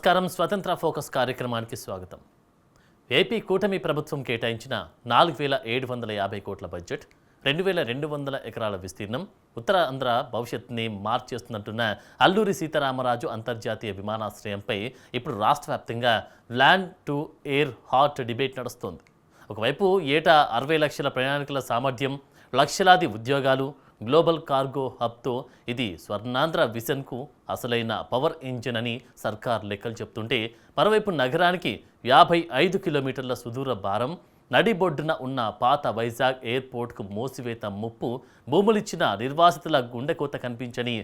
నమస్కారం. స్వతంత్ర ఫోకస్ కార్యక్రమానికి స్వాగతం. ఏపీ కూటమి ప్రభుత్వం కేటాయించిన 4750 కోట్ల బడ్జెట్, 2200 ఎకరాల విస్తీర్ణం, ఉత్తరాంధ్ర భవిష్యత్తుని మార్చేస్తున్నట్టున్న అల్లూరి సీతారామరాజు అంతర్జాతీయ విమానాశ్రయంపై ఇప్పుడు రాష్ట్ర వ్యాప్తంగా land to air hot debate నడుస్తోంది. ఒకవైపు ఏటా 60 లక్షల ప్రయాణికుల సామర్థ్యం, లక్షలాది ఉద్యోగాలు, గ్లోబల్ కార్గో హబ్తో ఇది స్వర్ణాంధ్ర విజన్కు అసలైన పవర్ ఇంజిన్ అని సర్కార్ లెక్కలు చెప్తుంటే, మరోవైపు నగరానికి 55 కిలోమీటర్ల సుదూర భారం, నడిబొడ్డున ఉన్న పాత వైజాగ్ ఎయిర్పోర్ట్కు మోసివేత ముప్పు, భూములిచ్చిన నిర్వాసితుల గుండెకోత కనిపించని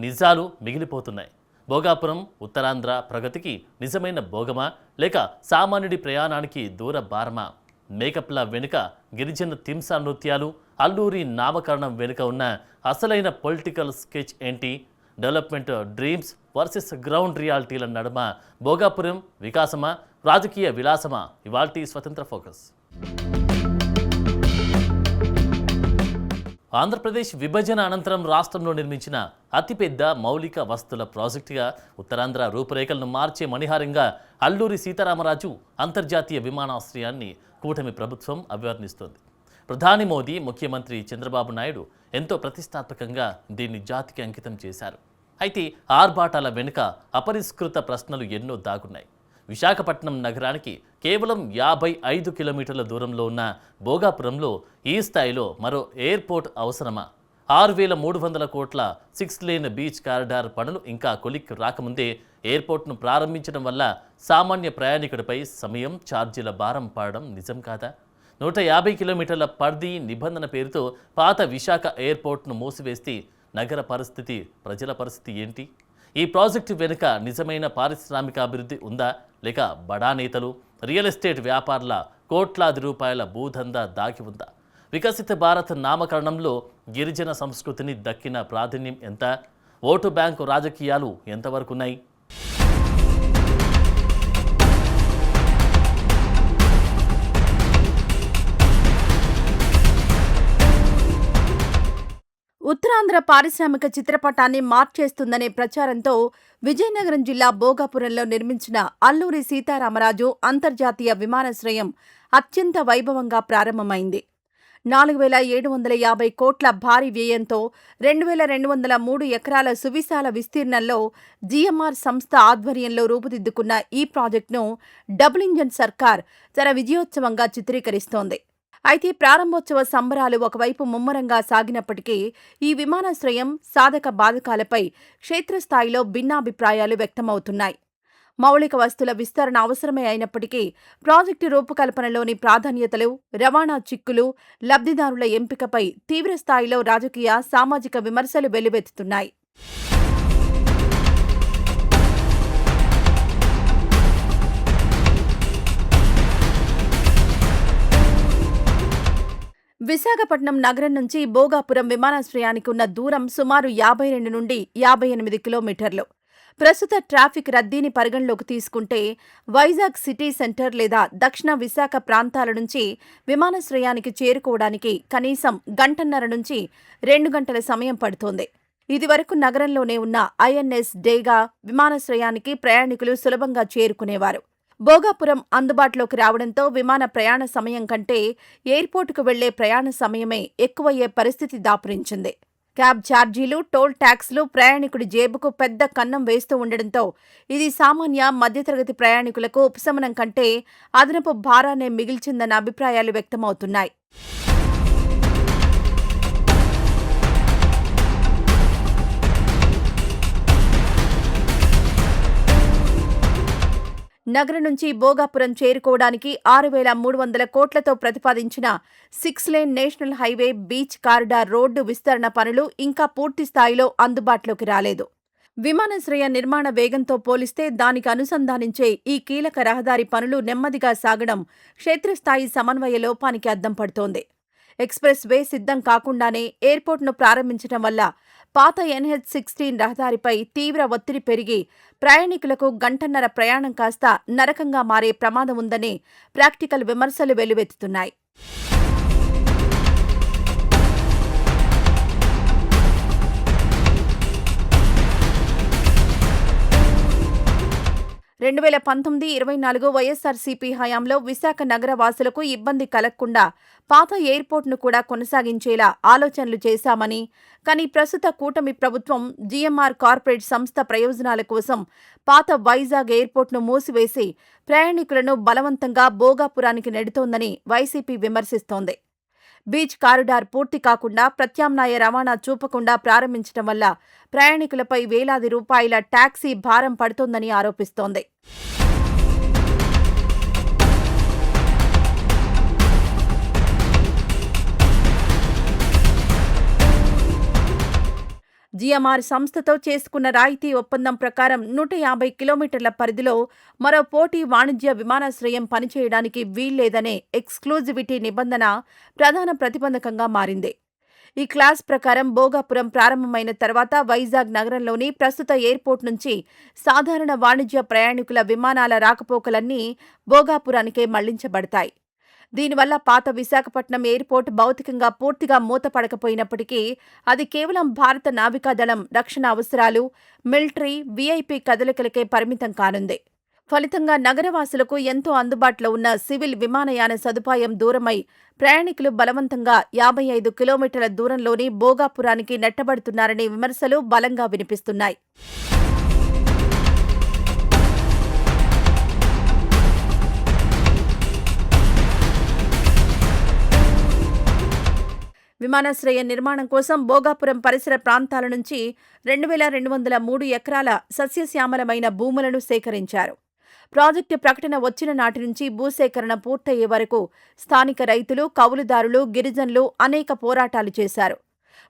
నిజాలు మిగిలిపోతున్నాయి. భోగాపురం ఉత్తరాంధ్ర ప్రగతికి నిజమైన భోగమా, లేక సామాన్యుడి ప్రయాణానికి దూర భారమా? మేకప్ల వెనుక గిరిజన తింసా నృత్యాలు, అల్లూరి నామకరణం వెనుక ఉన్న అసలైన పొలిటికల్ స్కెచ్ ఏంటి? డెవలప్మెంట్ డ్రీమ్స్ వర్సెస్ గ్రౌండ్ రియాలిటీల నడుమ భోగాపురం వికాసమా, రాజకీయ విలాసమా? ఇవాల్టి స్వతంత్ర ఫోకస్. ఆంధ్రప్రదేశ్ విభజన అనంతరం రాష్ట్రంలో నిర్మించిన అతిపెద్ద మౌలిక వస్తుల ప్రాజెక్టుగా ఉత్తరాంధ్ర రూపురేఖలను మార్చే మణిహారంగా అల్లూరి సీతారామరాజు అంతర్జాతీయ విమానాశ్రయాన్ని కూటమి ప్రభుత్వం అభివర్ణిస్తోంది. ప్రధాని మోదీ, ముఖ్యమంత్రి చంద్రబాబు నాయుడు ఎంతో ప్రతిష్టాత్మకంగా దీన్ని జాతికి అంకితం చేశారు. అయితే ఆర్భాటాల వెనుక అపరిష్కృత ప్రశ్నలు ఎన్నో దాగున్నాయి. విశాఖపట్నం నగరానికి కేవలం 55 కిలోమీటర్ల దూరంలో ఉన్న భోగాపురంలో ఈ స్థాయిలో మరో ఎయిర్పోర్ట్ అవసరమా? 6300 కోట్ల 6 లేన్ బీచ్ కారిడార్ పనులు ఇంకా కొలిక్కి రాకముందే ఎయిర్పోర్ట్ను ప్రారంభించడం వల్ల సామాన్య ప్రయాణికుడిపై సమయం, ఛార్జీల భారం పడడం నిజం కాదా? 150 కిలోమీటర్ల పరిధి నిబంధన పేరుతో పాత విశాఖ ఎయిర్పోర్ట్ను మూసివేస్తే నగర పరిస్థితి, ప్రజల పరిస్థితి ఏంటి? ఈ ప్రాజెక్టు వెనుక నిజమైన పారిశ్రామిక అభివృద్ధి ఉందా, లేక బడా నేతలు, రియల్ ఎస్టేట్ వ్యాపారుల కోట్లాది రూపాయల భూదందా దాగి ఉందా? వికసిత భారత్ నామకరణంలో గిరిజన సంస్కృతిని దక్కిన ప్రాధాన్యం ఎంత? ఓటు బ్యాంకు రాజకీయాలు ఎంతవరకు ఉన్నాయి? ఉత్తరాంధ్ర పారిశ్రామిక చిత్రపటాన్ని మార్చేస్తుందనే ప్రచారంతో విజయనగరం జిల్లా భోగాపురంలో నిర్మించిన అల్లూరి సీతారామరాజు అంతర్జాతీయ విమానాశ్రయం అత్యంత వైభవంగా ప్రారంభమైంది. 4750 కోట్ల భారీ వ్యయంతో 2203 ఎకరాల సువిశాల విస్తీర్ణంలో జీఎంఆర్ సంస్థ ఆధ్వర్యంలో రూపుదిద్దుకున్న ఈ ప్రాజెక్టును డబుల్ ఇంజన్ సర్కార్ తన విజయోత్సవంగా చిత్రీకరిస్తోంది. అయితే ప్రారంభోత్సవ సంబరాలు ఒకవైపు ముమ్మరంగా సాగినప్పటికీ ఈ విమానాశ్రయం సాధక బాధకాలపై క్షేత్రస్థాయిలో భిన్నాభిప్రాయాలు వ్యక్తమవుతున్నాయి. మౌలిక వస్తుల విస్తరణ అవసరమే అయినప్పటికీ ప్రాజెక్టు రూపకల్పనలోని ప్రాధాన్యతలు, రవాణా చిక్కులు, లబ్ధిదారుల ఎంపికపై తీవ్రస్థాయిలో రాజకీయ, సామాజిక విమర్శలు వెల్లువెత్తుతున్నాయి. విశాఖపట్నం నగరం నుంచి భోగాపురం విమానాశ్రయానికి ఉన్న దూరం సుమారు 52 నుండి 58 కిలోమీటర్లు. ప్రస్తుత ట్రాఫిక్ రద్దీని పరిగణలోకి తీసుకుంటే వైజాగ్ సిటీ సెంటర్ లేదా దక్షిణ విశాఖ ప్రాంతాల నుంచి విమానాశ్రయానికి చేరుకోవడానికి కనీసం 1.5 నుంచి 2 గంటల సమయం పడుతోంది. ఇదివరకు నగరంలోనే ఉన్న ఐఎన్ఎస్ డేగా విమానాశ్రయానికి ప్రయాణికులు సులభంగా చేరుకునేవారు. భోగాపురం అందుబాటులోకి రావడంతో విమాన ప్రయాణ సమయం కంటే ఎయిర్పోర్టుకు వెళ్లే ప్రయాణ సమయమే ఎక్కువయ్యే పరిస్థితి దాపురించింది. క్యాబ్ ఛార్జీలు, టోల్ ట్యాక్స్లు ప్రయాణికుడి జేబుకు పెద్ద కన్నం వేస్తూ ఉండడంతో ఇది సామాన్య, మధ్యతరగతి ప్రయాణికులకు ఉపశమనం కంటే అదనపు భారాన్నే మిగిల్చిందన్న అభిప్రాయాలు వ్యక్తమవుతున్నాయి. నగరం నుంచి భోగాపురం చేరుకోవడానికి 6300 కోట్లతో ప్రతిపాదించిన 6 lane national highway beach corridor road విస్తరణ పనులు ఇంకా పూర్తి స్థాయిలో అందుబాటులోకి రాలేదు. విమానాశ్రయ నిర్మాణ వేగంతో పోలిస్తే దానికి అనుసంధానించే ఈ కీలక రహదారి పనులు నెమ్మదిగా సాగడం క్షేత్రస్థాయి సమన్వయ లోపానికి అద్దం పడుతోంది. ఎక్స్ప్రెస్ వే సిద్ధం కాకుండానే ఎయిర్పోర్ట్ను ప్రారంభించడం వల్ల పాత NH-16 రహదారిపై తీవ్ర ఒత్తిడి పెరిగి ప్రయాణికులకు 1.5 గంటల ప్రయాణం కాస్త నరకంగా మారే ప్రమాదం ఉందని ప్రాక్టికల్ విమర్శలు వెల్లువెత్తుతున్నాయి. 2019-24 వైఎస్సార్సీపీ హయాంలో విశాఖ నగర వాసులకు ఇబ్బంది కలగకుండా పాత ఎయిర్పోర్టును కూడా కొనసాగించేలా ఆలోచనలు చేశామని, కానీ ప్రస్తుత కూటమి ప్రభుత్వం జీఎంఆర్ కార్పొరేట్ సంస్థ ప్రయోజనాల కోసం పాత వైజాగ్ ఎయిర్పోర్టును మూసివేసి ప్రయాణికులను బలవంతంగా భోగాపురానికి నెడుతోందని వైసీపీ విమర్శిస్తోంది. బీచ్ కారిడార్ పూర్తి కాకుండా ప్రత్యామ్నాయ రవాణా చూపకుండా ప్రారంభించడం వల్ల ప్రయాణికులపై వేలాది రూపాయల టాక్సీ భారం పడుతోందని ఆరోపిస్తోంది. జీఎంఆర్ సంస్థతో చేసుకున్న రాయితీ ఒప్పందం ప్రకారం 150 కిలోమీటర్ల పరిధిలో మరో పోటీ వాణిజ్య విమానాశ్రయం పనిచేయడానికి వీల్లేదనే ఎక్స్క్లూజివిటీ నిబంధన ప్రధాన ప్రతిబంధకంగా మారింది. ఈ క్లాస్ ప్రకారం భోగాపురం ప్రారంభమైన తర్వాత వైజాగ్ నగరంలోని ప్రస్తుత ఎయిర్పోర్ట్ నుంచి సాధారణ వాణిజ్య ప్రయాణికుల విమానాల రాకపోకలన్నీ భోగాపురానికే మళ్లించబడతాయి. దీనివల్ల పాత విశాఖపట్నం ఎయిర్పోర్ట్ భౌతికంగా పూర్తిగా మూతపడకపోయినప్పటికీ అది కేవలం భారత నావికాదళం రక్షణ అవసరాలు, మిలిటరీ, వీఐపీ కదలికలకే పరిమితం కానుంది. ఫలితంగా నగరవాసులకు ఎంతో అందుబాటులో ఉన్న సివిల్ విమానయాన సదుపాయం దూరమై ప్రయాణికులు బలవంతంగా 55 కిలోమీటర్ల దూరంలోని భోగాపురానికి నెట్టబడుతున్నారనే విమర్శలు బలంగా వినిపిస్తున్నాయి. విమానాశ్రయ నిర్మాణం కోసం భోగాపురం పరిసర ప్రాంతాల నుంచి 2203 ఎకరాల సస్యశ్యామలమైన భూములను సేకరించారు. ప్రాజెక్టు ప్రకటన వచ్చిన నాటి నుంచి భూసేకరణ పూర్తయ్యే వరకు స్థానిక రైతులు, కౌలుదారులు, గిరిజనులు అనేక పోరాటాలు చేశారు.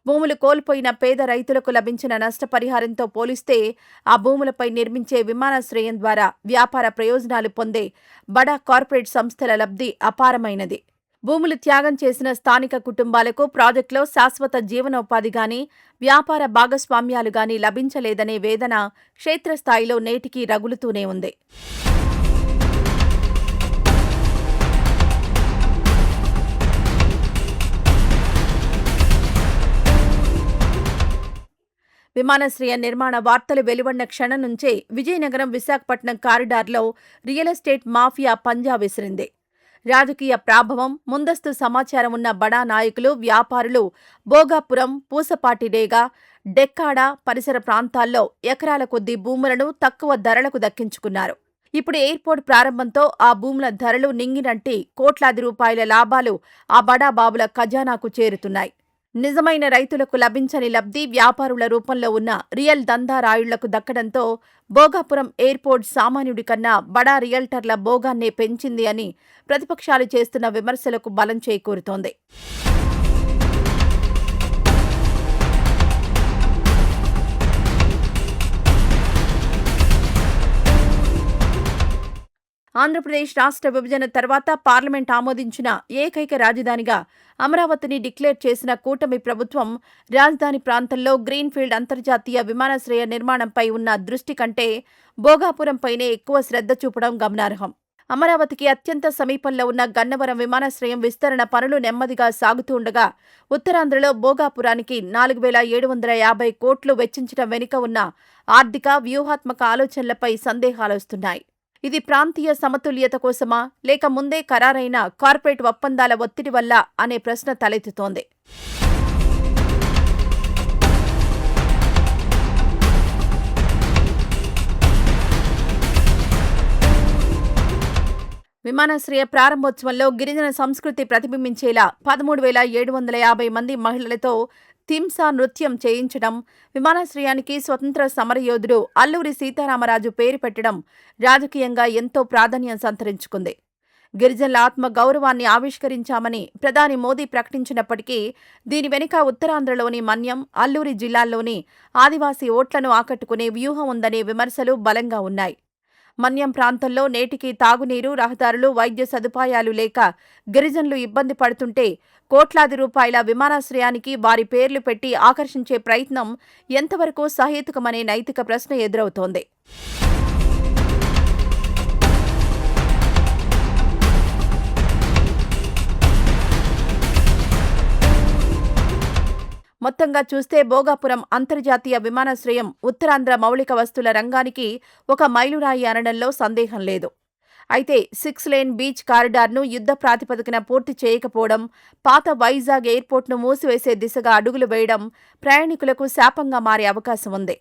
భూములు కోల్పోయిన పేద రైతులకు లభించిన నష్టపరిహారంతో పోలిస్తే ఆ భూములపై నిర్మించే విమానాశ్రయం ద్వారా వ్యాపార ప్రయోజనాలు పొందే బడా కార్పొరేట్ సంస్థల లబ్ధి అపారమైనది. భూములు త్యాగం చేసిన స్థానిక కుటుంబాలకు ప్రాజెక్టులో శాశ్వత జీవనోపాధి గాని, వ్యాపార భాగస్వామ్యాలు గాని లభించలేదనే వేదన క్షేత్రస్థాయిలో నేటికీ రగులుతూనే ఉంది. విమానాశ్రయ నిర్మాణ వార్తలు వెలువడిన క్షణం నుంచే విజయనగరం విశాఖపట్నం కారిడార్లో రియల్ ఎస్టేట్ మాఫియా పంజా విసిరింది. రాజకీయ ప్రాభవం, ముందస్తు సమాచారం ఉన్న బడా నాయకులు, వ్యాపారులు భోగాపురం, పూసపాటిడేగా, డెక్కాడ పరిసర ప్రాంతాల్లో ఎకరాల కొద్దీ భూములను తక్కువ ధరలకు దక్కించుకున్నారు. ఇప్పుడు ఎయిర్పోర్ట్ ప్రారంభంతో ఆ భూముల ధరలు నింగినంటి కోట్లాది రూపాయల లాభాలు ఆ బడా బాబుల ఖజానాకు చేరుతున్నాయి. నిజమైన రైతులకు లభించని లబ్ధి వ్యాపారుల రూపంలో ఉన్న రియల్ దందారాయుళ్లకు దక్కడంతో భోగాపురం ఎయిర్పోర్ట్ సామాన్యుడి కన్నా బడా రియల్టర్ల భోగాన్నే పెంచింది అని ప్రతిపక్షాలు చేస్తున్న విమర్శలకు బలం చేకూరుతోంది. ఆంధ్రప్రదేశ్ రాష్ట్ర విభజన తర్వాత పార్లమెంట్ ఆమోదించిన ఏకైక రాజధానిగా అమరావతిని డిక్లేర్ చేసిన కూటమి ప్రభుత్వం రాజధాని ప్రాంతంలో గ్రీన్ఫీల్డ్ అంతర్జాతీయ విమానాశ్రయ నిర్మాణంపై ఉన్న దృష్టి కంటే భోగాపురంపైనే ఎక్కువ శ్రద్ధ చూపడం గమనార్హం. అమరావతికి అత్యంత సమీపంలో ఉన్న గన్నవరం విమానాశ్రయం విస్తరణ పనులు నెమ్మదిగా సాగుతుండగా ఉత్తరాంధ్రలో భోగాపురానికి 4,750 కోట్లు వెచ్చించడం వెనుక ఉన్న ఆర్థిక, వ్యూహాత్మక ఆలోచనలపై సందేహాలొస్తున్నాయి. ఇది ప్రాంతీయ సమతుల్యత కోసమా, లేక ముందే ఖరారైన కార్పొరేట్ ఒప్పందాల ఒత్తిడి వల్ల అనే ప్రశ్న తలెత్తుతోంది. విమానాశ్రయ ప్రారంభోత్సవంలో గిరిజన సంస్కృతి ప్రతిబింబించేలా 13,750 మంది మహిళలతో తింసా నృత్యం చేయించడం, విమానాశ్రయానికి స్వతంత్ర సమరయోధుడు అల్లూరి సీతారామరాజు పేరు పెట్టడం రాజకీయంగా ఎంతో ప్రాధాన్యం సంతరించుకుంది. గిరిజనుల ఆత్మ గౌరవాన్ని ఆవిష్కరించామని ప్రధాని మోదీ ప్రకటించినప్పటికీ దీని వెనుక ఉత్తరాంధ్రలోని మన్యం, అల్లూరి జిల్లాల్లోని ఆదివాసీ ఓట్లను ఆకట్టుకునే వ్యూహం ఉందనే విమర్శలు బలంగా ఉన్నాయి. మన్యం ప్రాంతంలో నేటికీ తాగునీరు, రహదారులు, వైద్య సదుపాయాలు లేక గిరిజనులు ఇబ్బంది పడుతుంటే కోట్లాది రూపాయల విమానాశ్రయానికి వారి పేర్లు పెట్టి ఆకర్షించే ప్రయత్నం ఎంతవరకు సహేతుకమనే నైతిక ప్రశ్న ఎదురవుతోంది. మొత్తంగా చూస్తే భోగాపురం అంతర్జాతీయ విమానాశ్రయం ఉత్తరాంధ్ర మౌలిక వస్తుల రంగానికి ఒక మైలురాయి అనడంలో సందేహం లేదు. అయితే 6 లేన్ బీచ్ కారిడార్ను యుద్ధ ప్రాతిపదికన పూర్తి చేయకపోవడం, పాత వైజాగ్ ఎయిర్పోర్ట్ను మూసివేసే దిశగా అడుగులు వేయడం ప్రయాణికులకు శాపంగా మారే అవకాశం ఉంది.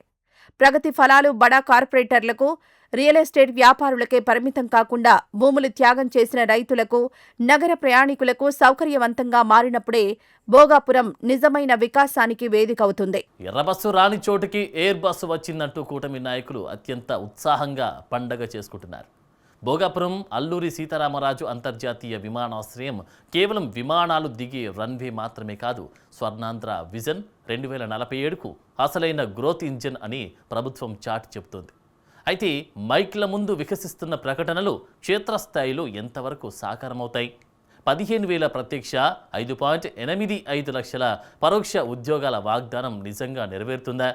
ప్రగతి ఫలాలు బడా కార్పొరేటర్లకు, రియల్ ఎస్టేట్ వ్యాపారులకే పరిమితం కాకుండా భూములు త్యాగం చేసిన రైతులకు, నగర ప్రయాణికులకు సౌకర్యవంతంగా మారినప్పుడే భోగాపురం నిజమైన వికాసానికి వేదికవుతుంది. ఎర్రబస్సు రాని చోటుకి ఎయిర్ బస్సు వచ్చిందంటూ కూటమి నాయకులు అత్యంత ఉత్సాహంగా పండగ చేసుకుంటున్నారు. భోగాపురం అల్లూరి సీతారామరాజు అంతర్జాతీయ విమానాశ్రయం కేవలం విమానాలు దిగే రన్వే మాత్రమే కాదు, స్వర్ణాంధ్ర విజన్ 2047కు అసలైన గ్రోత్ ఇంజిన్ అని ప్రభుత్వం చాటి చెబుతోంది. అయితే మైక్ల ముందు వికసిస్తున్న ప్రకటనలు క్షేత్రస్థాయిలో ఎంతవరకు సాకారమవుతాయి? 15,000 ప్రత్యక్ష, 5.85 లక్షల పరోక్ష ఉద్యోగాల వాగ్దానం నిజంగా నెరవేరుతుందా?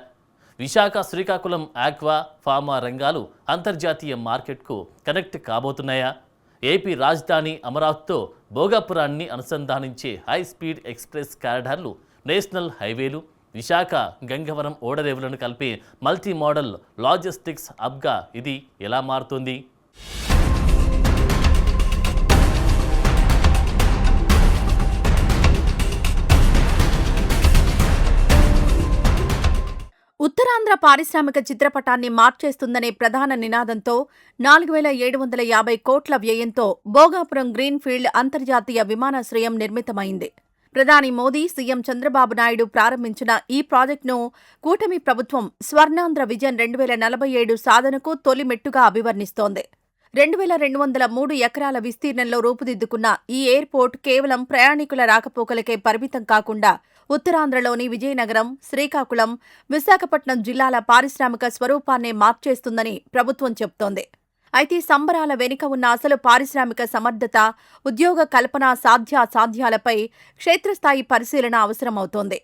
విశాఖ, శ్రీకాకుళం ఆక్వా, ఫార్మా రంగాలు అంతర్జాతీయ మార్కెట్కు కనెక్ట్ కాబోతున్నాయా? ఏపీ రాజధాని అమరావతితో భోగాపురాన్ని అనుసంధానించే హై స్పీడ్ ఎక్స్ప్రెస్ కారిడార్లు, నేషనల్ హైవేలు, విశాఖ గంగవరం ఓడరేవులను కలిపే మల్టీ మోడల్ లాజిస్టిక్స్ హబ్గా ఇది ఎలా మారుతుంది? ఉత్తరాంధ్ర పారిశ్రామిక చిత్రపటాన్ని మార్చేస్తుందనే ప్రధాన నినాదంతో 4,750 కోట్ల వ్యయంతో భోగాపురం గ్రీన్ఫీల్డ్ అంతర్జాతీయ విమానాశ్రయం నిర్మితమైంది. ప్రధాని మోదీ, సీఎం చంద్రబాబు నాయుడు ప్రారంభించిన ఈ ప్రాజెక్టును కూటమి ప్రభుత్వం స్వర్ణాంధ్ర విజన్ 2047 సాధనకు తొలి మెట్టుగా అభివర్ణిస్తోంది. 2,203 ఎకరాల విస్తీర్ణంలో రూపుదిద్దుకున్న ఈ ఎయిర్పోర్ట్ కేవలం ప్రయాణికుల రాకపోకలకే పరిమితం కాకుండా ఉత్తరాంధ్రలోని విజయనగరం, శ్రీకాకుళం, విశాఖపట్నం జిల్లాల పారిశ్రామిక స్వరూపాన్నే మార్చేస్తుందని ప్రభుత్వం చెబుతోంది. అయితే సంబరాల వెనుక ఉన్న అసలు పారిశ్రామిక సమర్థత, ఉద్యోగ కల్పన సాధ్యాసాధ్యాలపై క్షేత్రస్థాయి పరిశీలన అవసరమవుతోంది.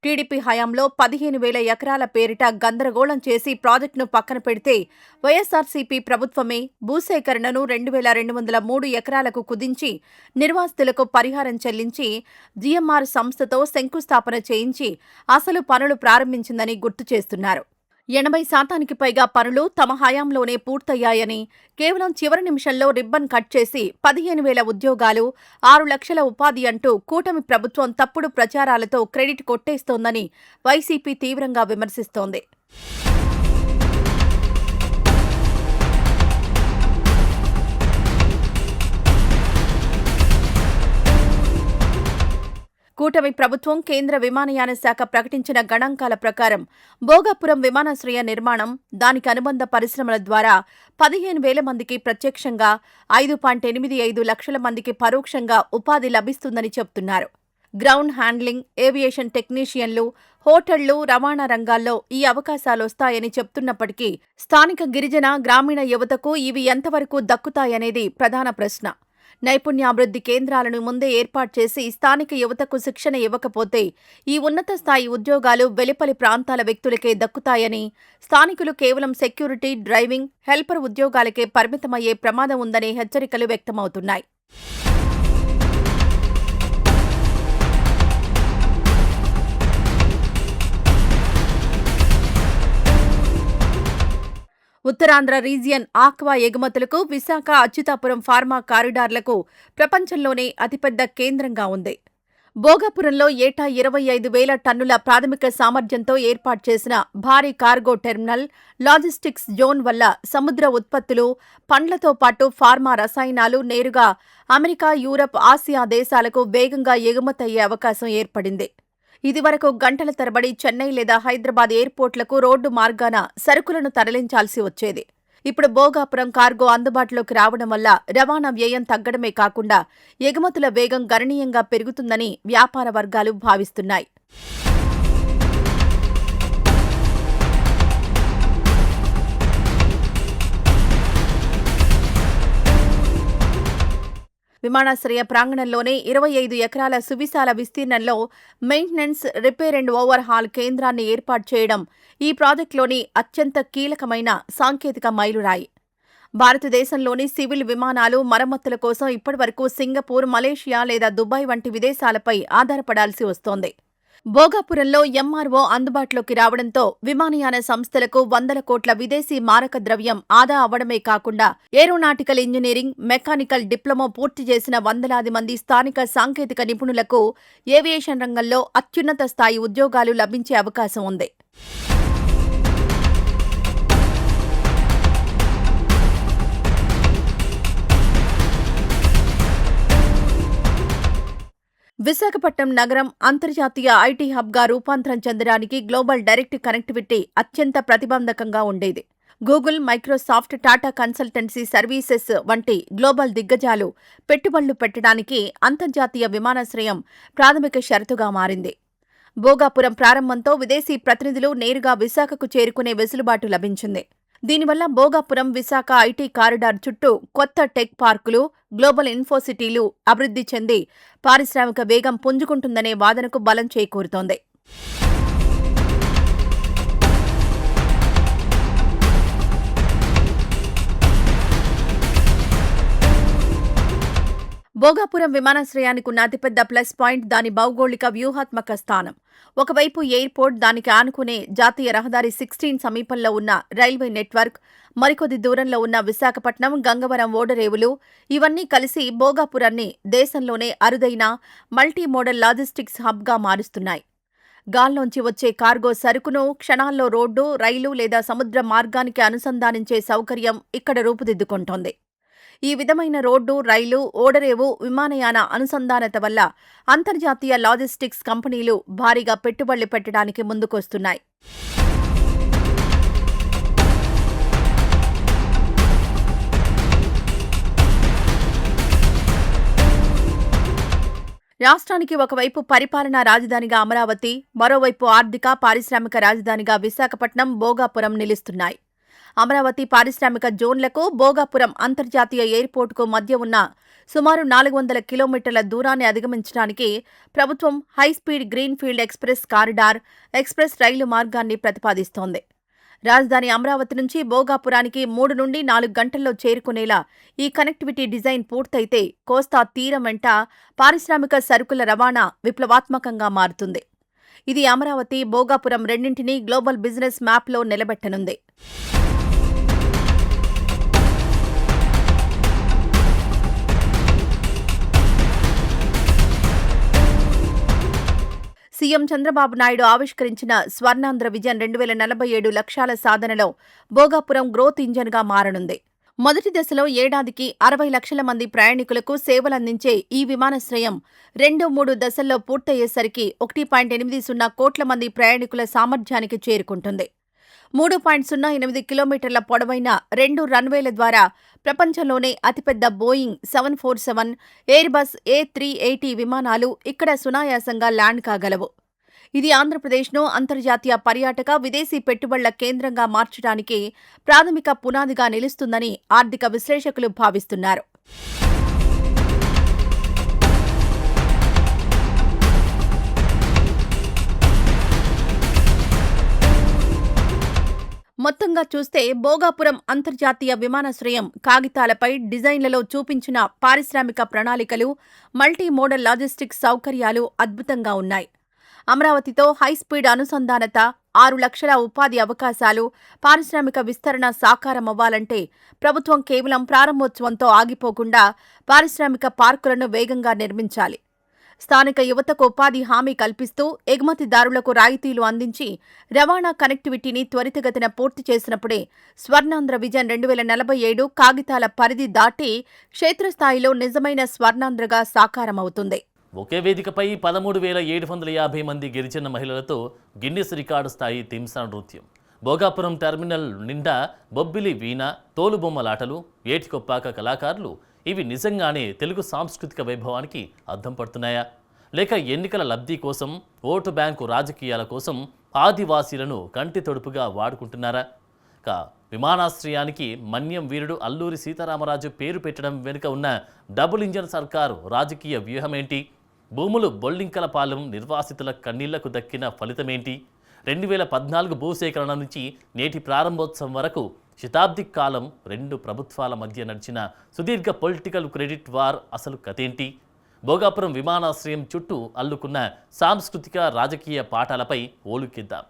టీడీపీ హయాంలో 15,000 ఎకరాల పేరిట గందరగోళం చేసి ప్రాజెక్టును పక్కన పెడితే వైఎస్సార్సీపీ ప్రభుత్వమే భూసేకరణను 2,203 ఎకరాలకు కుదించి నిర్వాసితులకు పరిహారం చెల్లించి జీఎంఆర్ సంస్థతో శంకుస్థాపన చేయించి అసలు పనులు ప్రారంభించిందని గుర్తు చేస్తున్నారు. 80% పైగా పనులు తమ హయాంలోనే పూర్తయ్యాయని, కేవలం చివరి నిమిషంలో రిబ్బన్ కట్ చేసి 15,000 ఉద్యోగాలు, 6 లక్షల ఉపాధి అంటూ కూటమి ప్రభుత్వం తప్పుడు ప్రచారాలతో క్రెడిట్ కొట్టేస్తోందని వైసీపీ తీవ్రంగా విమర్శిస్తోంది. కూటమి ప్రభుత్వం కేంద్ర విమానయాన శాఖ ప్రకటించిన గణాంకాల ప్రకారం భోగాపురం విమానాశ్రయ నిర్మాణం, దానికి అనుబంధ పరిశ్రమల ద్వారా 15,000 మందికి ప్రత్యక్షంగా, 5.85 లక్షల మందికి పరోక్షంగా ఉపాధి లభిస్తుందని చెబుతున్నారు. గ్రౌండ్ హ్యాండ్లింగ్, ఏవియేషన్ టెక్నీషియన్లు, హోటళ్లు, రవాణా రంగాల్లో ఈ అవకాశాలొస్తాయని చెప్తున్నప్పటికీ స్థానిక గిరిజన, గ్రామీణ యువతకు ఇవి ఎంతవరకు దక్కుతాయనేది ప్రధాన ప్రశ్న. నైపుణ్యాభివృద్ధి కేంద్రాలను ముందే ఏర్పాటు చేసి స్థానిక యువతకు శిక్షణ ఇవ్వకపోతే ఈ ఉన్నత స్థాయి ఉద్యోగాలు వెలుపలి ప్రాంతాల వ్యక్తులకే దక్కుతాయని, స్థానికులు కేవలం సెక్యూరిటీ, డ్రైవింగ్, హెల్పర్ ఉద్యోగాలకే పరిమితమయ్యే ప్రమాదం ఉందనే హెచ్చరికలు వ్యక్తమవుతున్నాయి. ఉత్తరాంధ్ర రీజియన్ ఆక్వా ఎగుమతులకు విశాఖ, అచ్యుతాపురం ఫార్మా కారిడార్లకు ప్రపంచంలోనే అతిపెద్ద కేంద్రంగా ఉంది. భోగాపురంలో ఏటా 25,000 టన్నుల ప్రాథమిక సామర్థ్యంతో ఏర్పాటు చేసిన భారీ కార్గో టెర్మినల్, లాజిస్టిక్స్ జోన్ వల్ల సముద్ర ఉత్పత్తులు, పండ్లతో పాటు ఫార్మా రసాయనాలు నేరుగా అమెరికా, యూరప్, ఆసియా దేశాలకు వేగంగా ఎగుమతయ్యే అవకాశం ఏర్పడింది. ఇదివరకు గంటల తరబడి చెన్నై లేదా హైదరాబాద్ ఎయిర్పోర్ట్లకు రోడ్డు మార్గాన సరుకులను తరలించాల్సి వచ్చేది. ఇప్పుడు భోగాపురం కార్గో అందుబాటులోకి రావడం వల్ల రవాణా వ్యయం తగ్గడమే కాకుండా ఎగుమతుల వేగం గణనీయంగా పెరుగుతుందని వ్యాపార వర్గాలు భావిస్తున్నాయి. విమానాశ్రయ ప్రాంగణంలోనే 25 ఎకరాల సువిశాల విస్తీర్ణంలో maintenance, repair and over hall కేంద్రాన్ని ఏర్పాటు చేయడం ఈ ప్రాజెక్టులోని అత్యంత కీలకమైన సాంకేతిక మైలురాయి. భారతదేశంలోని సివిల్ విమానాలు మరమ్మతుల కోసం ఇప్పటివరకు సింగపూర్, మలేషియా లేదా దుబాయ్ వంటి విదేశాలపై ఆధారపడాల్సి వస్తోంది. భోగాపురంలో ఎంఆర్ఓ అందుబాటులోకి రావడంతో విమానయాన సంస్థలకు వందల కోట్ల విదేశీ మారక ద్రవ్యం ఆదా అవ్వడమే కాకుండా ఏరోనాటికల్ ఇంజనీరింగ్, మెకానికల్ డిప్లొమా పూర్తి చేసిన వందలాది మంది స్థానిక సాంకేతిక నిపుణులకు ఏవియేషన్ రంగంలో అత్యున్నత స్థాయి ఉద్యోగాలు లభించే అవకాశం ఉంది. విశాఖపట్నం నగరం అంతర్జాతీయ ఐటీ హబ్గా రూపాంతరం చెందడానికి గ్లోబల్ డైరెక్ట్ కనెక్టివిటీ అత్యంత ప్రతిబంధకంగా ఉండేది. Google, Microsoft, Tata consultancy services వంటి గ్లోబల్ దిగ్గజాలు పెట్టుబడులు పెట్టడానికి అంతర్జాతీయ విమానాశ్రయం ప్రాథమిక షరతుగా మారింది. భోగాపురం ప్రారంభంతో విదేశీ ప్రతినిధులు నేరుగా విశాఖకు చేరుకునే వెసులుబాటు లభించింది. దీనివల్ల భోగాపురం విశాఖ ఐటీ కారిడార్ చుట్టూ కొత్త టెక్ పార్కులు, గ్లోబల్ ఇన్ఫోసిటీలు అభివృద్ధి చెంది పారిశ్రామిక వేగం పుంజుకుంటుందనే వాదనకు బలం చేకూరుతోంది. భోగాపురం విమానాశ్రయానికి ఉన్న అతిపెద్ద ప్లస్ పాయింట్ దాని భౌగోళిక వ్యూహాత్మక స్థానం. ఒకవైపు ఎయిర్పోర్ట్, దానికి ఆనుకునే జాతీయ రహదారి 16 సమీపంలో ఉన్న రైల్వే నెట్వర్క్, మరికొద్ది దూరంలో ఉన్న విశాఖపట్నం, గంగవరం ఓడరేవులు ఇవన్నీ కలిసి భోగాపురాన్ని దేశంలోనే అరుదైన మల్టీ మోడల్ లాజిస్టిక్స్ హబ్గా మారుస్తున్నాయి. గాల్లోంచి వచ్చే కార్గో సరుకును క్షణాల్లో రోడ్డు, రైలు లేదా సముద్ర మార్గానికి అనుసంధానించే సౌకర్యం ఇక్కడ రూపుదిద్దుకుంటోంది. ఈ విధమైన రోడ్డు, రైలు, ఓడరేవు విమానయాన అనుసంధానత వల్ల అంతర్జాతీయ లాజిస్టిక్స్ కంపెనీలు భారీగా పెట్టుబడులు పెట్టడానికి ముందుకొస్తున్నాయి. రాష్ట్రానికి ఒకవైపు పరిపాలనా రాజధానిగా అమరావతి, మరోవైపు ఆర్థిక, పారిశ్రామిక రాజధానిగా విశాఖపట్నం, భోగాపురం నిలుస్తున్నాయి. అమరావతి పారిశ్రామిక జోన్లకు, భోగాపురం అంతర్జాతీయ ఎయిర్పోర్టుకు మధ్య ఉన్న సుమారు 400 కిలోమీటర్ల దూరాన్ని అధిగమించడానికి ప్రభుత్వం high speed greenfield express corridor, express రైలు మార్గాన్ని ప్రతిపాదిస్తోంది. రాజధాని అమరావతి నుంచి భోగాపురానికి 3 నుండి 4 గంటల్లో చేరుకునేలా ఈ కనెక్టివిటీ డిజైన్ పూర్తయితే కోస్తా తీరం వెంట పారిశ్రామిక సరుకుల రవాణా విప్లవాత్మకంగా మారుతుంది. ఇది అమరావతి, భోగాపురం రెండింటినీ గ్లోబల్ బిజినెస్ మ్యాప్లో నిలబెట్టనుంది. సీఎం చంద్రబాబు నాయుడు ఆవిష్కరించిన స్వర్ణాంధ్ర విజన్ 2047 లక్ష్యాల సాధనలో భోగాపురం గ్రోత్ ఇంజన్గా మారనుంది. మొదటి దశలో ఏడాదికి 60 లక్షల మంది ప్రయాణికులకు సేవలందించే ఈ విమానాశ్రయం 2-3 దశల్లో పూర్తయ్యేసరికి 1.80 కోట్ల మంది ప్రయాణికుల సామర్థ్యానికి చేరుకుంటుంది. 3.08 కిలోమీటర్ల పొడవైన 2 రన్వేల ద్వారా ప్రపంచంలోనే అతిపెద్ద బోయింగ్ 747, ఎయిర్బస్ A380 విమానాలు ఇక్కడ సునాయాసంగా ల్యాండ్ కాగలవు. ఇది ఆంధ్రప్రదేశ్ను అంతర్జాతీయ పర్యాటక, విదేశీ పెట్టుబడుల కేంద్రంగా మార్చడానికి ప్రాథమిక పునాదిగా నిలుస్తుందని ఆర్థిక విశ్లేషకులు భావిస్తున్నారు. మొత్తంగా చూస్తే భోగాపురం అంతర్జాతీయ విమానాశ్రయం కాగితాలపై, డిజైన్లలో చూపించిన పారిశ్రామిక ప్రణాళికలు, మల్టీ మోడల్ లాజిస్టిక్స్ సౌకర్యాలు అద్భుతంగా ఉన్నాయి. అమరావతితో హైస్పీడ్ అనుసంధానత, 6 లక్షల ఉపాధి అవకాశాలు, పారిశ్రామిక విస్తరణ సాకారమవ్వాలంటే ప్రభుత్వం కేవలం ప్రారంభోత్సవంతో ఆగిపోకుండా పారిశ్రామిక పార్కులను వేగంగా నిర్మించాలి. స్థానిక యువతకు ఉపాధి హామీ కల్పిస్తూ ఎగుమతిదారులకు రాయితీలు అందించి రవాణా కనెక్టివిటీని త్వరితగతిన పూర్తి చేసినప్పుడే స్వర్ణాంధ్ర విజన్ 2047 కాగితాల పరిధి దాటి క్షేత్రస్థాయిలో నిజమైన స్వర్ణాంధ్రగా సాకారమవుతుంది. ఒకే వేదికపై 13,750 మంది గిరిజన మహిళలతో గిన్నిస్ రికార్డు స్థాయి తింసా నృత్యం. భోగాపురం టెర్మినల్ నిండా బొబ్బిలి వీణ, తోలుబొమ్మలాటలు, ఏటికొప్పాక కళాకారులు ఇవి నిజంగానే తెలుగు సాంస్కృతిక వైభవానికి అద్దం పడుతున్నాయా? లేక ఎన్నికల లబ్ధి కోసం, ఓటు బ్యాంకు రాజకీయాల కోసం ఆదివాసీలను కంటి తొడుపుగా వాడుకుంటున్నారా? విమానాశ్రయానికి మన్యం వీరుడు అల్లూరి సీతారామరాజు పేరు పెట్టడం వెనుక ఉన్న డబుల్ ఇంజన్ సర్కారు రాజకీయ వ్యూహమేంటి? భూములు బొల్లింకలపాలెం నిర్వాసితుల కన్నీళ్లకు దక్కిన ఫలితమేంటి? 2014 భూసేకరణ నుంచి నేటి ప్రారంభోత్సవం వరకు శతాబ్ది కాలం రెండు ప్రభుత్వాల మధ్య నడిచిన సుదీర్ఘ పొలిటికల్ క్రెడిట్ వార్ అసలు కథేంటి? భోగాపురం విమానాశ్రయం చుట్టూ అల్లుకున్న సాంస్కృతిక రాజకీయ పాఠాలపై ఓలుకిద్దాం.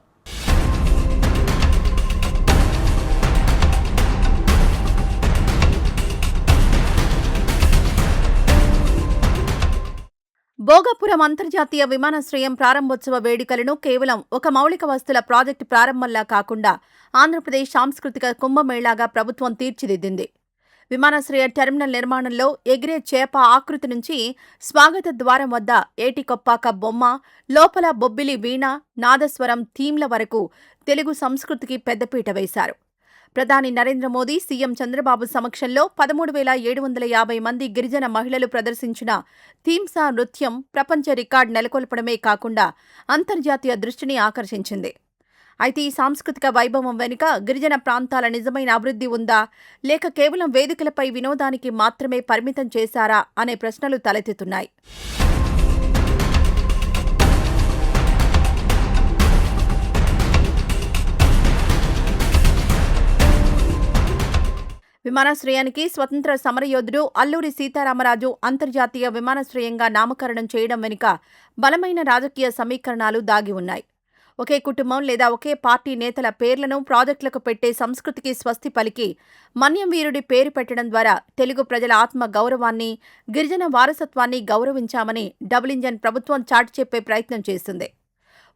భోగాపురం అంతర్జాతీయ విమానాశ్రయం ప్రారంభోత్సవ వేడుకలను కేవలం ఒక మౌలిక వస్తుల ప్రాజెక్టు ప్రారంభంలా కాకుండా ఆంధ్రప్రదేశ్ సాంస్కృతిక కుంభమేళాగా ప్రభుత్వం తీర్చిదిద్దింది. విమానాశ్రయ టెర్మినల్ నిర్మాణంలో ఎగిరే చేప ఆకృతి నుంచి స్వాగత ద్వారం వద్ద ఏటికొప్పాక బొమ్మ, లోపల బొబ్బిలి వీణ, నాదస్వరం థీమ్ల వరకు తెలుగు సంస్కృతికి పెద్దపీట వేశారు. ప్రధాని నరేంద్ర మోదీ, సీఎం చంద్రబాబు సమక్షంలో 13,750 మంది గిరిజన మహిళలు ప్రదర్శించిన థీమ్సా నృత్యం ప్రపంచ రికార్డు నెలకొల్పడమే కాకుండా అంతర్జాతీయ దృష్టిని ఆకర్షించింది. అయితే ఈ సాంస్కృతిక వైభవం వెనుక గిరిజన ప్రాంతాల నిజమైన అభివృద్ధి ఉందా, లేక కేవలం వేదికలపై వినోదానికి మాత్రమే పరిమితం చేశారా అనే ప్రశ్నలు తలెత్తుతున్నాయి. విమానాశ్రయానికి స్వతంత్ర సమరయోధుడు అల్లూరి సీతారామరాజు అంతర్జాతీయ విమానాశ్రయంగా నామకరణం చేయడం వెనుక బలమైన రాజకీయ సమీకరణాలు దాగి ఉన్నాయి. ఒకే కుటుంబం లేదా ఒకే పార్టీ నేతల పేర్లను ప్రాజెక్టులకు పెట్టే సంస్కృతికి స్వస్తి పలికి మన్యం వీరుడి పేరు పెట్టడం ద్వారా తెలుగు ప్రజల ఆత్మ గౌరవాన్ని, గిరిజన వారసత్వాన్ని గౌరవించామని డబుల్ ఇంజన్ ప్రభుత్వం చాటి చెప్పే ప్రయత్నం చేసింది.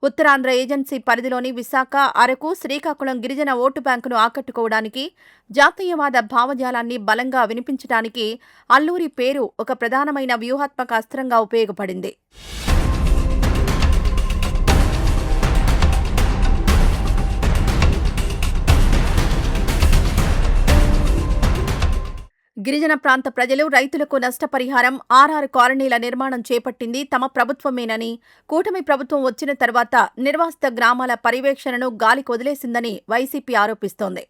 ఉత్తరాంధ్ర ఏజెన్సీ పరిధిలోని విశాఖ, అరకు, శ్రీకాకుళం గిరిజన ఓటు బ్యాంకును ఆకట్టుకోవడానికి, జాతీయవాద భావజాలాన్ని బలంగా వినిపించడానికి అల్లూరి పేరు ఒక ప్రధానమైన వ్యూహాత్మక అస్త్రంగా ఉపయోగపడింది. గిరిజన ప్రాంత ప్రజలు, రైతులకు నష్టపరిహారం, ఆర్ఆర్ కాలనీల నిర్మాణం చేపట్టింది తమ ప్రభుత్వమేనని, కూటమి ప్రభుత్వం వచ్చిన తర్వాత నిర్వాసిత గ్రామాల పర్యవేక్షణను గాలికి వదిలేసిందని వైసీపీ ఆరోపిస్తోంది.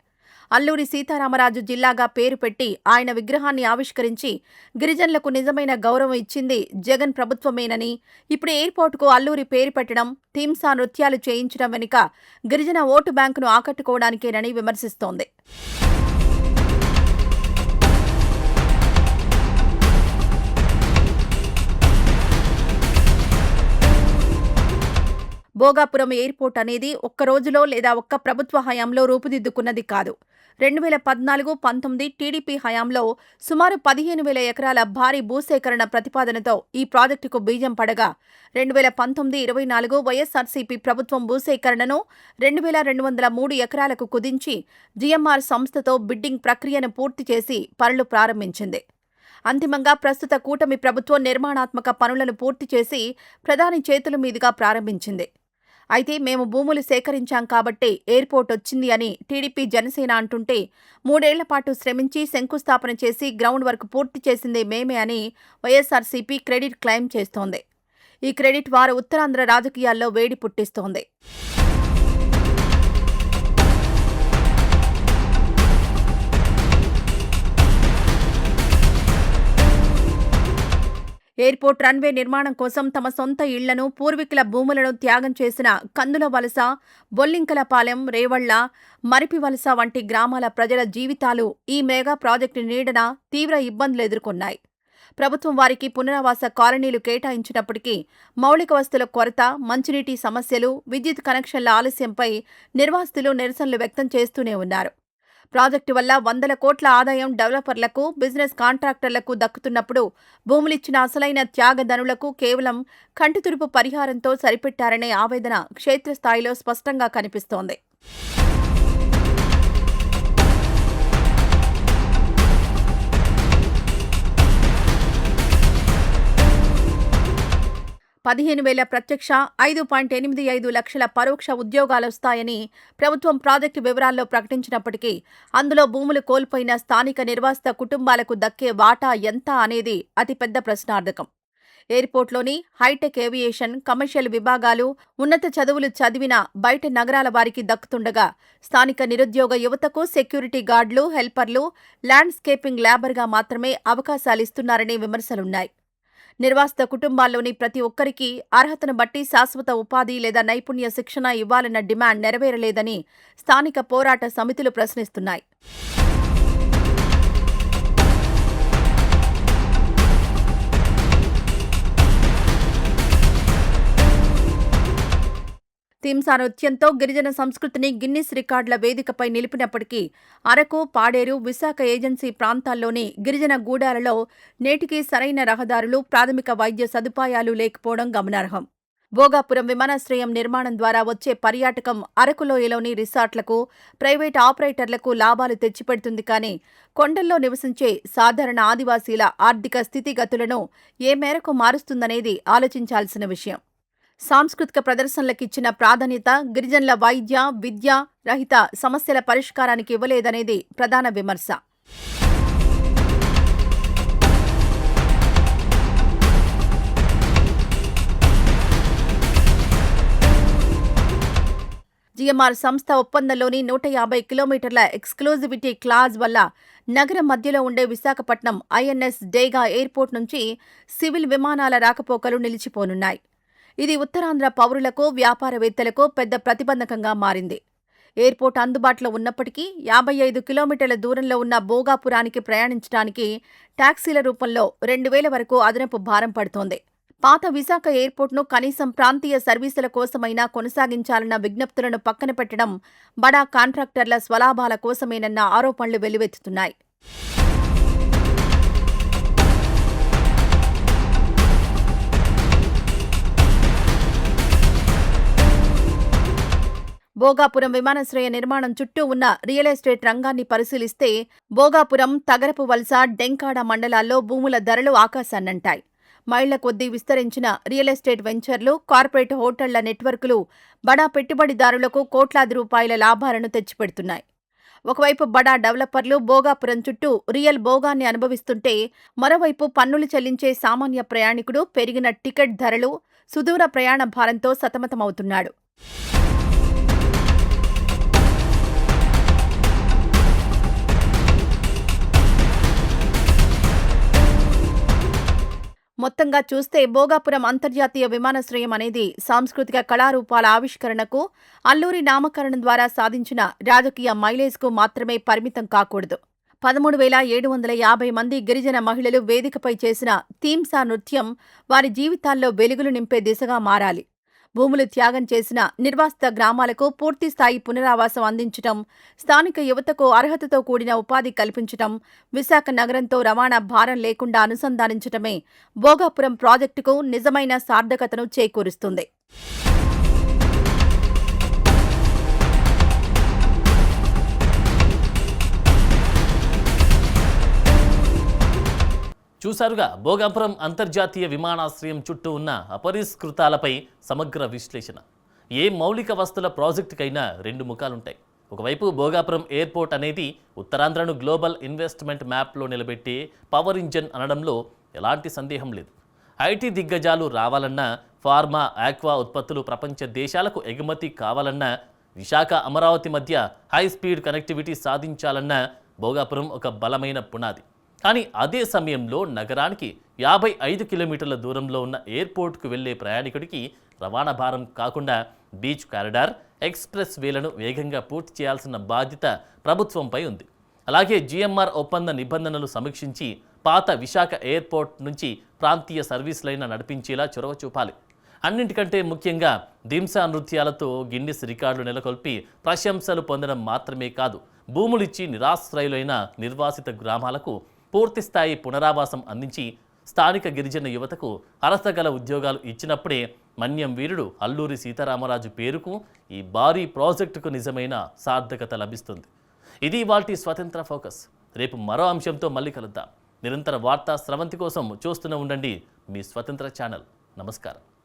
అల్లూరి సీతారామరాజు జిల్లాగా పేరు పెట్టి ఆయన విగ్రహాన్ని ఆవిష్కరించి గిరిజనులకు నిజమైన గౌరవం ఇచ్చింది జగన్ ప్రభుత్వమేనని, ఇప్పుడు ఎయిర్పోర్టుకు అల్లూరి పేరు పెట్టడం, థీమ్సా నృత్యాలు చేయించడం వెనుక గిరిజన ఓటు బ్యాంకును ఆకట్టుకోవడానికేనని విమర్శిస్తోంది. భోగాపురం ఎయిర్పోర్ట్ అనేది ఒక్క రోజులో లేదా ఒక్క ప్రభుత్వ హయాంలో రూపుదిద్దుకున్నది కాదు. 2014-19 టీడీపీ హయాంలో సుమారు 15,000 ఎకరాల భారీ భూసేకరణ ప్రతిపాదనతో ఈ ప్రాజెక్టుకు బీజం పడగా, 2019-24 వైఎస్ఆర్సీపీ ప్రభుత్వం భూసేకరణను 2,203 ఎకరాలకు కుదించి జీఎంఆర్ సంస్థతో బిడ్డింగ్ ప్రక్రియను పూర్తి చేసి పనులు ప్రారంభించింది. అంతిమంగా ప్రస్తుత కూటమి ప్రభుత్వం నిర్మాణాత్మక పనులను పూర్తి చేసి ప్రధాని చేతుల మీదుగా ప్రారంభించింది. అయితే మేము భూములు సేకరించాం కాబట్టే ఎయిర్పోర్ట్ వచ్చింది అని టీడీపీ, జనసేన అంటుంటే, 3 ఏళ్ల పాటు శ్రమించి శంకుస్థాపన చేసి గ్రౌండ్ వర్క్ పూర్తి చేసిందే మేమే అని వైఎస్ఆర్సీపీ క్రెడిట్ క్లెయిమ్ చేస్తోంది. ఈ క్రెడిట్ వారు ఉత్తరాంధ్ర రాజకీయాల్లో వేడి పుట్టిస్తోంది. ఎయిర్పోర్ట్ రన్వే నిర్మాణం కోసం తమ సొంత ఇళ్లను, పూర్వీకుల భూములను త్యాగం చేసిన కందుల వలస, బొల్లింకలపాలెం, రేవళ్ల, మరిపివలస వంటి గ్రామాల ప్రజల జీవితాలు ఈ మెగా ప్రాజెక్టు నీడన తీవ్ర ఇబ్బందులు ఎదుర్కొన్నాయి. ప్రభుత్వం వారికి పునరావాస కాలనీలు కేటాయించినప్పటికీ మౌలిక వస్తువుల కొరత, మంచినీటి సమస్యలు, విద్యుత్ కనెక్షన్ల ఆలస్యంపై నిర్వాసితులు నిరసనలు వ్యక్తం చేస్తూనే ఉన్నారు. ప్రాజెక్టు వల్ల 100 కోట్ల ఆదాయం డెవలపర్లకు, బిజినెస్ కాంట్రాక్టర్లకు దక్కుతున్నప్పుడు భూములిచ్చిన అసలైన త్యాగధనులకు కేవలం కంటితుడుపు పరిహారంతో సరిపెట్టారనే ఆవేదన క్షేత్రస్థాయిలో స్పష్టంగా కనిపిస్తోంది. $15,000 ప్రత్యక్ష, 5.85 లక్షల పరోక్ష ఉద్యోగాలొస్తాయని ప్రభుత్వం ప్రాజెక్టు వివరాల్లో ప్రకటించినప్పటికీ అందులో భూములు కోల్పోయిన స్థానిక నిర్వాసిత కుటుంబాలకు దక్కే వాటా ఎంత అనేది అతిపెద్ద ప్రశ్నార్థకం. ఎయిర్పోర్ట్లోని హైటెక్ ఏవియేషన్, కమర్షియల్ విభాగాలు ఉన్నత చదువులు చదివిన బయట నగరాల వారికి దక్కుతుండగా స్థానిక నిరుద్యోగ యువతకు సెక్యూరిటీ గార్డులు, హెల్పర్లు, ల్యాండ్స్కేపింగ్ లేబర్గా మాత్రమే అవకాశాలిస్తున్నారనే విమర్శలున్నాయి. నిర్వాసిత కుటుంబాల్లోని ప్రతి ఒక్కరికి అర్హతను బట్టి శాశ్వత ఉపాధి లేదా నైపుణ్య శిక్షణ ఇవ్వాలన్న డిమాండ్ నెరవేరలేదని స్థానిక పోరాట సమితులు ప్రశ్నిస్తున్నాయి. థీమ్సా నృత్యంతో గిరిజన సంస్కృతిని గిన్నిస్ రికార్డుల వేదికపై నిలిపినప్పటికీ అరకు, పాడేరు, విశాఖ ఏజెన్సీ ప్రాంతాల్లోని గిరిజన గూడాలలో నేటికీ సరైన రహదారులు, ప్రాథమిక వైద్య సదుపాయాలు లేకపోవడం గమనార్హం. భోగాపురం విమానాశ్రయం నిర్మాణం ద్వారా వచ్చే పర్యాటకం అరకులోయలోని రిసార్ట్లకు, ప్రైవేట్ ఆపరేటర్లకు లాభాలు తెచ్చిపెడుతుంది. కానీ కొండల్లో నివసించే సాధారణ ఆదివాసీల ఆర్థిక స్థితిగతులను ఏ మేరకు మారుస్తుందనేది ఆలోచించాల్సిన విషయం. సాంస్కృతిక ప్రదర్శనలకిచ్చిన ప్రాధాన్యత గిరిజనుల వైద్య, విద్య రహిత సమస్యల పరిష్కారానికి ఇవ్వలేదనేది ప్రధాన విమర్శ. జిఎంఆర్ సంస్థ ఒప్పందంలోని 150 కిలోమీటర్ల ఎక్స్క్లూజివిటీ క్లాజ్ వల్ల నగరం మధ్యలో ఉండే విశాఖపట్నం ఐఎన్ఎస్ డేగా ఎయిర్పోర్ట్ నుంచి సివిల్ విమానాల రాకపోకలు నిలిచిపోనున్నాయి. ఇది ఉత్తరాంధ్ర పౌరులకు, వ్యాపారవేత్తలకు పెద్ద ప్రతిబంధకంగా మారింది. ఎయిర్పోర్ట్ అందుబాటులో ఉన్నప్పటికీ 55 కిలోమీటర్ల దూరంలో ఉన్న భోగాపురానికి ప్రయాణించడానికి టాక్సీల రూపంలో 2000 వరకు అదనపు భారం పడుతోంది. పాత విశాఖ ఎయిర్పోర్ట్ను కనీసం ప్రాంతీయ సర్వీసుల కోసమైనా కొనసాగించాలన్న విజ్ఞప్తులను పక్కన పెట్టడం బడా కాంట్రాక్టర్ల స్వలాభాల కోసమేనన్న ఆరోపణలు వెల్లువెత్తుతున్నాయి. భోగాపురం విమానాశ్రయ నిర్మాణం చుట్టూ ఉన్న రియల్ ఎస్టేట్ రంగాన్ని పరిశీలిస్తే భోగాపురం, తగరపు వలస, డెంకాడ మండలాల్లో భూముల ధరలు ఆకాశాన్నంటాయి. మైళ్ల కొద్దీ విస్తరించిన రియల్ ఎస్టేట్ వెంచర్లు, కార్పొరేట్ హోటళ్ల నెట్వర్కులు బడా పెట్టుబడిదారులకు కోట్లాది రూపాయల లాభాలను తెచ్చిపెడుతున్నాయి. ఒకవైపు బడా డెవలపర్లు భోగాపురం చుట్టూ రియల్ భోగాన్ని అనుభవిస్తుంటే, మరోవైపు పన్నులు చెల్లించే సామాన్య ప్రయాణికుడు పెరిగిన టికెట్ ధరలు, సుదూర ప్రయాణ భారంతో సతమతమవుతున్నాడు. మొత్తంగా చూస్తే భోగాపురం అంతర్జాతీయ విమానాశ్రయం అనేది సాంస్కృతిక కళారూపాల ఆవిష్కరణకు, అల్లూరి నామకరణం ద్వారా సాధించిన రాజకీయ మైలేజ్కు మాత్రమే పరిమితం కాకూడదు. 13,750 మంది గిరిజన మహిళలు వేదికపై చేసిన థీమ్సా నృత్యం వారి జీవితాల్లో వెలుగులు నింపే దిశగా మారాలి. భూములు త్యాగం చేసిన నిర్వాసిత గ్రామాలకు పూర్తిస్థాయి పునరావాసం అందించటం, స్థానిక యువతకు అర్హతతో కూడిన ఉపాధి కల్పించటం, విశాఖ నగరంతో రవాణా భారం లేకుండా అనుసంధానించటమే భోగాపురం ప్రాజెక్టుకు నిజమైన సార్థకతను చేకూరుస్తుంది. చూశారుగా భోగాపురం అంతర్జాతీయ విమానాశ్రయం చుట్టూ ఉన్న అపరిష్కృతాలపై సమగ్ర విశ్లేషణ. ఏ మౌలిక వస్తుల ప్రాజెక్టుకైనా రెండు ముఖాలుంటాయి. ఒకవైపు భోగాపురం ఎయిర్పోర్ట్ అనేది ఉత్తరాంధ్రను గ్లోబల్ ఇన్వెస్ట్మెంట్ మ్యాప్లో నిలబెట్టే పవర్ ఇంజన్ అనడంలో ఎలాంటి సందేహం లేదు. ఐటీ దిగ్గజాలు రావాలన్నా, ఫార్మా, ఆక్వా ఉత్పత్తులు ప్రపంచ దేశాలకు ఎగుమతి కావాలన్నా, విశాఖ, అమరావతి మధ్య హై స్పీడ్ కనెక్టివిటీ సాధించాలన్నా భోగాపురం ఒక బలమైన పునాది. కానీ అదే సమయంలో నగరానికి 55 కిలోమీటర్ల దూరంలో ఉన్న ఎయిర్పోర్ట్కు వెళ్లే ప్రయాణికుడికి రవాణా భారం కాకుండా బీచ్ కారిడార్, ఎక్స్ప్రెస్ వేలను వేగంగా పూర్తి చేయాల్సిన బాధ్యత ప్రభుత్వంపై ఉంది. అలాగే జిఎంఆర్ ఒప్పంద నిబంధనలు సమీక్షించి పాత విశాఖ ఎయిర్పోర్ట్ నుంచి ప్రాంతీయ సర్వీసులైనా నడిపించేలా చొరవ చూపాలి. అన్నింటికంటే ముఖ్యంగా థీమ్సా నృత్యాలతో గిన్నిస్ రికార్డులు నెలకొల్పి ప్రశంసలు పొందడం మాత్రమే కాదు, భూములిచ్చి నిరాశ్రయులైన నిర్వాసిత గ్రామాలకు పూర్తిస్థాయి పునరావాసం అందించి స్థానిక గిరిజన యువతకు అర్హతగల ఉద్యోగాలు ఇచ్చినప్పుడే మన్యం వీరుడు అల్లూరి సీతారామరాజు పేరుకు, ఈ భారీ ప్రాజెక్టుకు నిజమైన సార్థకత లభిస్తుంది. ఇది ఇవాల్టి స్వతంత్ర ఫోకస్. రేపు మరో అంశంతో మళ్ళీ కలుద్దాం. నిరంతర వార్తా స్రవంతి కోసం చూస్తూనే ఉండండి మీ స్వతంత్ర ఛానల్. నమస్కారం.